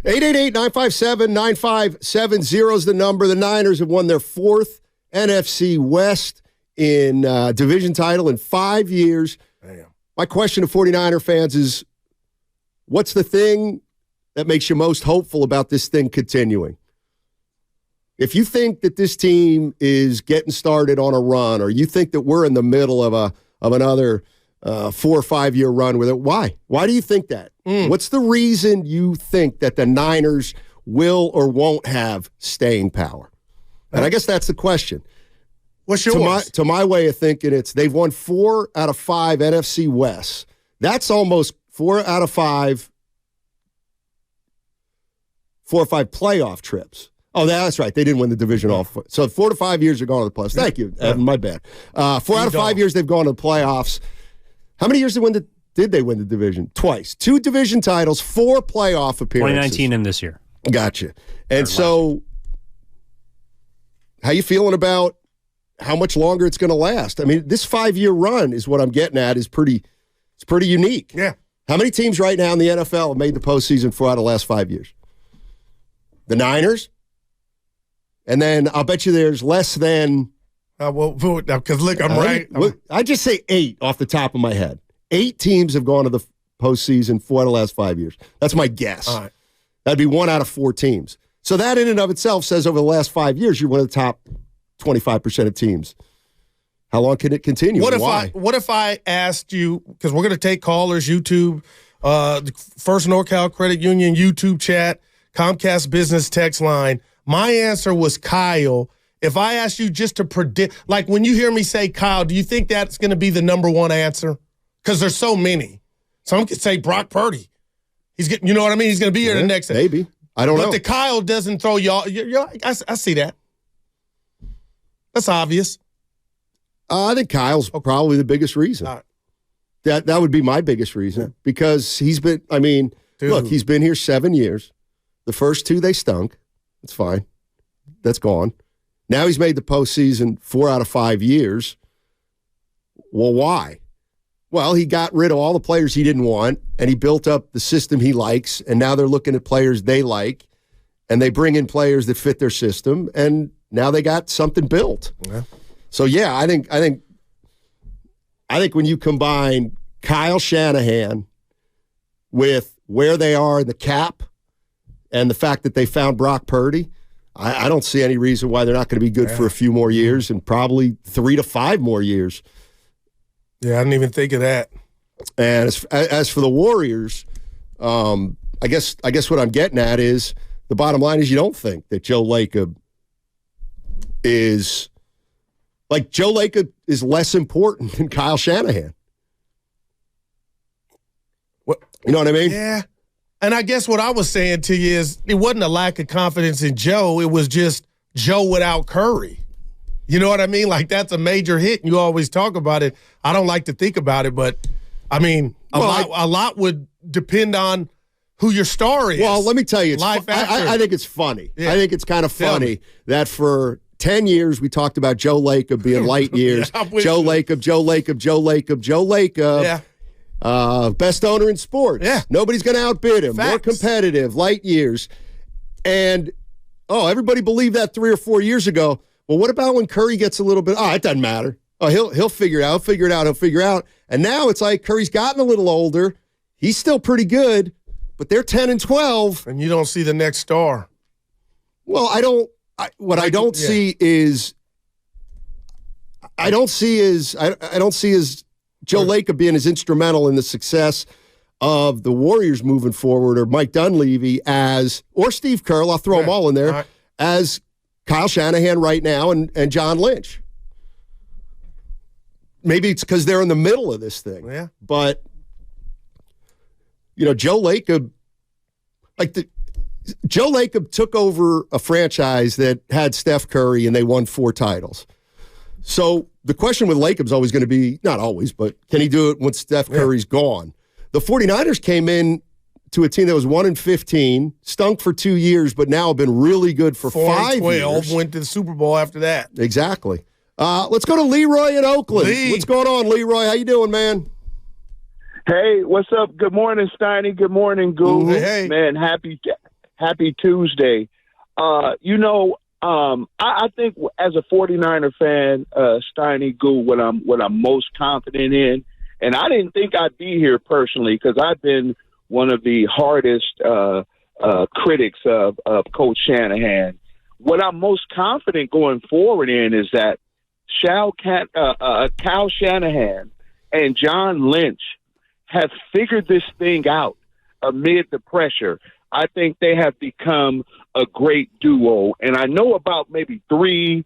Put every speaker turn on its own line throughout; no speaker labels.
888-957-9570 is the number. The Niners have won their fourth NFC West in division title in 5 years.
Damn.
My question to 49er fans is, what's the thing that makes you most hopeful about this thing continuing? If you think that this team is getting started on a run, or you think that we're in the middle of another 4 or 5 year run with it, why? Why do you think that? What's the reason you think that the Niners will or won't have staying power? And I guess that's the question.
What's yours?
To my way of thinking, it's they've won 4 out of 5 NFC West. That's almost 4 out of 5, 4 or 5 playoff trips. Oh, that's right. They didn't win the division all. So 4 to 5 years they're going to the playoffs. Thank you, Evan. My bad. 4 out of 5 years they've gone to the playoffs. How many years did they win the division? Twice. 2 division titles, 4 playoff appearances.
2019 and this year.
Gotcha. And so, how you feeling about how much longer it's going to last? I mean, this 5-year run is what I'm getting at. It's pretty unique.
Yeah.
How many teams right now in the NFL have made the postseason 4 out of the last 5 years? The Niners. And then I'll bet you there's less than.
Because look, I'm right.
I just say 8 off the top of my head. 8 teams have gone to the postseason 4 out of the last 5 years. That's my guess.
All right.
That'd be 1 out of 4 teams. So that in and of itself says over the last 5 years, you're one of the top 25% of teams. How long can it continue?
What
if
I asked you, because we're going to take callers, YouTube, the First NorCal Credit Union YouTube chat, Comcast Business text line. My answer was Kyle. If I asked you just to predict, like when you hear me say Kyle, do you think that's going to be the number one answer? Because there's so many. Some could say Brock Purdy. He's getting, you know what I mean? He's going to be here the next.
Maybe. I don't know.
But the Kyle doesn't throw y'all. I see that. That's obvious.
I think Kyle's probably the biggest reason. That would be my biggest reason because he's been. I mean, look, he's been here 7 years. The first 2 they stunk. That's fine. That's gone. Now he's made the postseason 4 out of 5 years. Well, why? Well, he got rid of all the players he didn't want, and he built up the system he likes, and now they're looking at players they like, and they bring in players that fit their system, and now they got something built.
Yeah.
So, yeah, I think when you combine Kyle Shanahan with where they are in the cap and the fact that they found Brock Purdy, I don't see any reason why they're not going to be good for a few more years and probably 3 to 5 more years.
Yeah, I didn't even think of that.
And as for the Warriors, I guess what I'm getting at is the bottom line is you don't think that Joe Lacob is less important than Kyle Shanahan.
What?
You know what I mean?
Yeah. And I guess what I was saying to you is it wasn't a lack of confidence in Joe. It was just Joe without Curry. You know what I mean? Like, that's a major hit, and you always talk about it. I don't like to think about it, but, I mean, a lot would depend on who your star is.
Well, let me tell you,
I
think it's funny.
Yeah.
I think it's kind of funny that for 10 years we talked about Joe Lacob being light years. Joe Lacob.
Yeah.
Best owner in sports.
Yeah.
Nobody's going to outbid him.
Facts.
More competitive, light years. And, everybody believed that 3 or 4 years ago. Well, what about when Curry gets a little bit, it doesn't matter. Oh, he'll figure it out, he'll figure it out. And now it's like Curry's gotten a little older. He's still pretty good, but they're 10 and 12.
And you don't see the next star.
Well, I don't see is Joe Lacob being as instrumental in the success of the Warriors moving forward, or Mike Dunleavy or Steve Kerr, I'll throw them all in there, as Kyle Shanahan right now and John Lynch. Maybe it's because they're in the middle of this thing.
Yeah.
But, Joe Lacob, Joe Lacob took over a franchise that had Steph Curry and they won 4 titles. So the question with Lacob's always going to be, not always, but can he do it when Steph Curry's gone? The 49ers came in to a team that was 1-15, stunk for 2 years, but now have been really good for 5 years.
Went to the Super Bowl after that.
Exactly. Let's go to Leroy in Oakland. What's going on, Leroy? How you doing, man?
Hey, what's up? Good morning, Steiny. Good morning, Guru.
Hey.
Man,
Happy Tuesday. I think as a 49er fan, Steiny Guru, what I'm most confident in, and I didn't think I'd be here personally because I've been one of the hardest critics of Coach Shanahan. What I'm most confident going forward in is that Kyle Shanahan and John Lynch have figured this thing out amid the pressure. I think they have become a great duo. And I know about maybe 3,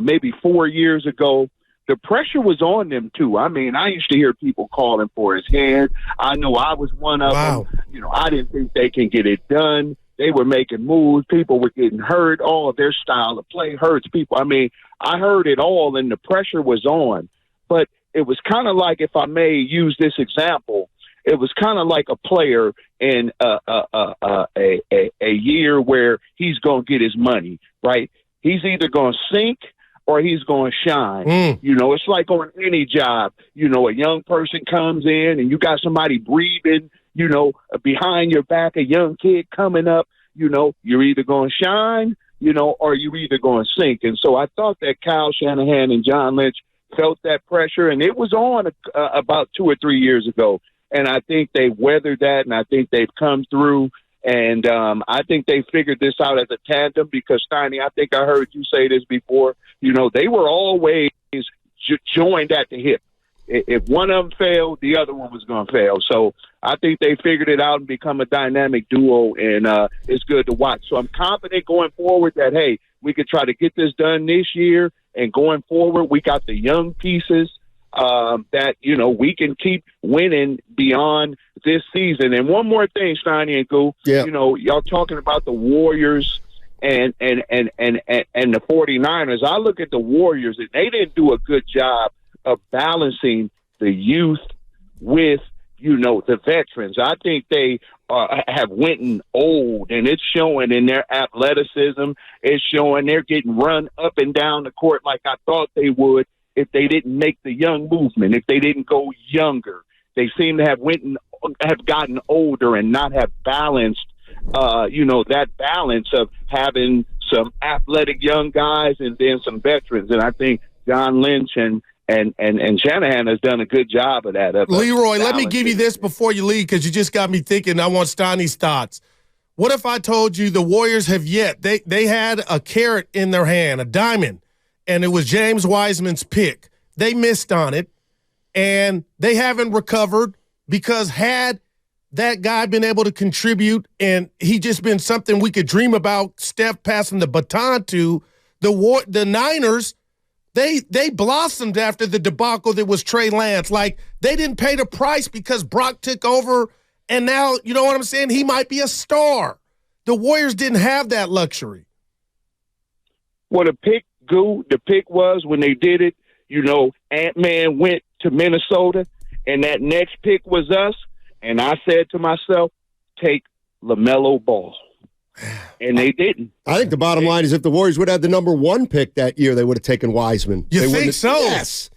maybe 4 years ago, the pressure was on them too. I mean, I used to hear people calling for his hand. I know I was one of them. I didn't think they can get it done. They were making moves. People were getting hurt. All of their style of play hurts people. I mean, I heard it all, and the pressure was on. But it was kind of like, if I may use this example, it was kind of like a player in a year where he's going to get his money, right? He's either going to sink or he's going to shine. It's like on any job. A young person comes in and you got somebody breathing, behind your back, a young kid coming up, you're either going to shine, or you're either going to sink. And so I thought that Kyle Shanahan and John Lynch felt that pressure, and it was on about 2 or 3 years ago. And I think they weathered that, and I think they've come through. And I think they figured this out as a tandem because, Steiny, I think I heard you say this before, they were always joined at the hip. If one of them failed, the other one was going to fail. So I think they figured it out and become a dynamic duo, and it's good to watch. So I'm confident going forward that, hey, we could try to get this done this year, and going forward, we got the young pieces that, we can keep winning beyond this season. And one more thing, Steiny and Goo, y'all talking about the Warriors and the 49ers. I look at the Warriors, and they didn't do a good job of balancing the youth with, the veterans. I think they have went old, and it's showing in their athleticism. It's showing they're getting run up and down the court like I thought they would if they didn't make the young movement, if they didn't go younger. They seem to have gotten older and not have balanced, that balance of having some athletic young guys and then some veterans. And I think John Lynch and Shanahan has done a good job of that.
Leroy, let me give you this before you leave because you just got me thinking. I want Steiny's thoughts. What if I told you the Warriors have they had a carrot in their hand, a diamond, and it was James Wiseman's pick. They missed on it, and they haven't recovered because had that guy been able to contribute and he just been something we could dream about, Steph passing the baton to, the Niners, they blossomed after the debacle that was Trey Lance. Like, they didn't pay the price because Brock took over, and now, you know what I'm saying, he might be a star. The Warriors didn't have that luxury.
Well, the pick was when they did it, Ant-Man went to Minnesota, and that next pick was us, and I said to myself, take LaMelo Ball. And they didn't.
I think the bottom line is if the Warriors would have the number 1 pick that year, they would have taken Wiseman.
You think so?
Yes.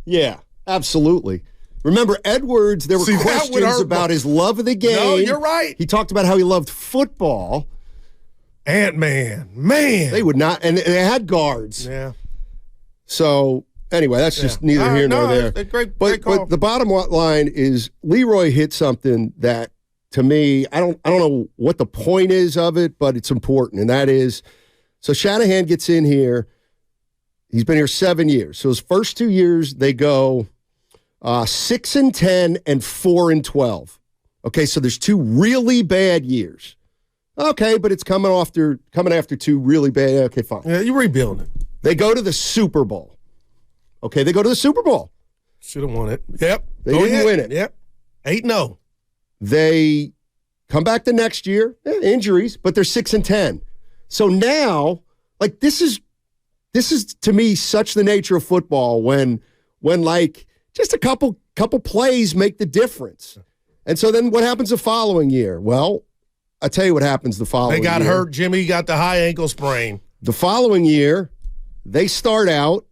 Yeah, absolutely. Remember, Edwards, there were questions about his love of the game.
No, you're right.
He talked about how he loved football.
Ant-Man, man.
They would not, and they had guards.
Yeah.
So, anyway, that's just neither here nor there.
Great
but the bottom line is Leroy hit something that, to me, I don't know what the point is of it, but it's important, and that is, so Shanahan gets in here. He's been here 7 years. So his first 2 years, they go 6-10 and 4-12. Okay, so there's 2 really bad years. Okay, but it's coming after 2 really bad. Okay, fine.
Yeah, you're rebuilding.
They go to the Super Bowl. Okay, they go to the Super Bowl.
Should have won it. Yep.
They didn't win it.
Yep. 8-0.
They come back the next year, injuries, but they're 6-10. So now, like, this is to me such the nature of football when like just a couple plays make the difference. And so then what happens the following year? Well, I'll tell you what happens the following year.
They got hurt. Jimmy got the high ankle sprain.
The following year, they start out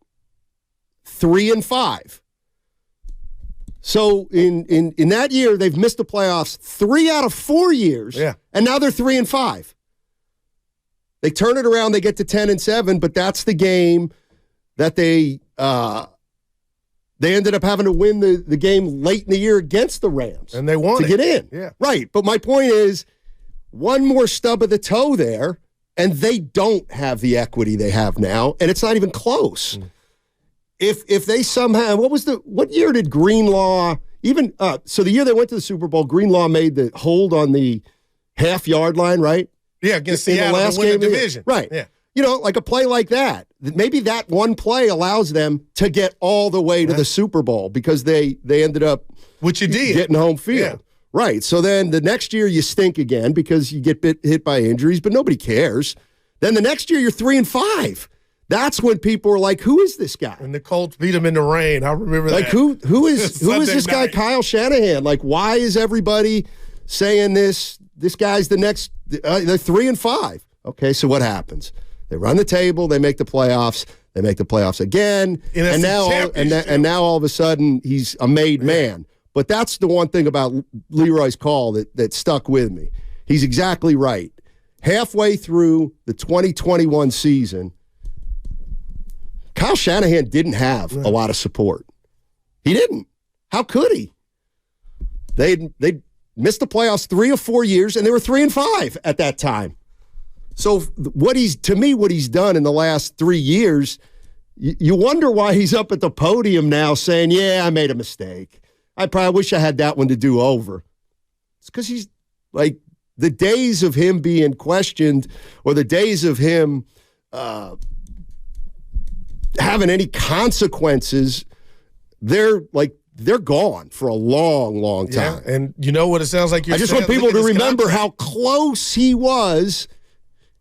3-5. So in that year, they've missed the playoffs 3 out of 4 years.
Yeah.
And now they're 3-5. They turn it around, they get to 10-7, but that's the game that they ended up having to win the game late in the year against the Rams.
And they won
to get in.
Yeah.
Right. But my point is, one more stub of the toe there, and they don't have the equity they have now, and it's not even close. If they somehow, what year did Greenlaw even? So the year they went to the Super Bowl, Greenlaw made the hold on the half-yard line, right?
Yeah, against Seattle, the last game division.
Right.
Yeah.
Like a play like that. Maybe that one play allows them to get all the way to the Super Bowl because they ended up getting home field. Yeah. Right. So then the next year you stink again because you get hit by injuries, but nobody cares. Then the next year you're 3-5. That's when people are like, "Who is this guy?"
And the Colts beat him in the rain. I remember that.
Like who is this guy, Kyle Shanahan? Like, why is everybody saying this? This guy's the next. They're 3-5. Okay, so what happens? They run the table. They make the playoffs. They make the playoffs again, and now all of a sudden he's a made man. But that's the one thing about Leroy's call that stuck with me. He's exactly right. Halfway through the 2021 season, Kyle Shanahan didn't have a lot of support. He didn't. How could he? They missed the playoffs 3 or 4 years, and they were 3-5 at that time. So what he's done in the last 3 years, you wonder why he's up at the podium now saying, "Yeah, I made a mistake. I probably wish I had that one to do over." It's because he's like the days of him being questioned or the days of him having any consequences, they're gone for a long, long time.
Yeah, and you know what it sounds like?
I just want people to remember how close he was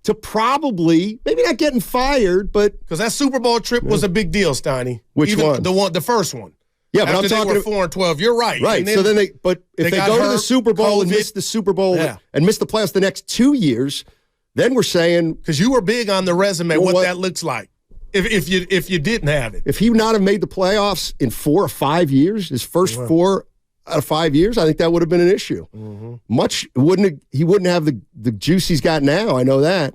to probably maybe not getting fired, but
because that Super Bowl trip was a big deal, Steiny.
Which one?
The first one.
Yeah, but I'm talking.
They were 4-12. You're right.
Right. So then if they go to the Super Bowl and miss the Super Bowl and miss the playoffs the next 2 years, then we're saying
because you were big on the resume, what that looks like. If you didn't have it,
if he not have made the playoffs in 4 or 5 years, his first 4 out of 5 years, I think that would have been an issue. He wouldn't have the juice he's got now. I know that.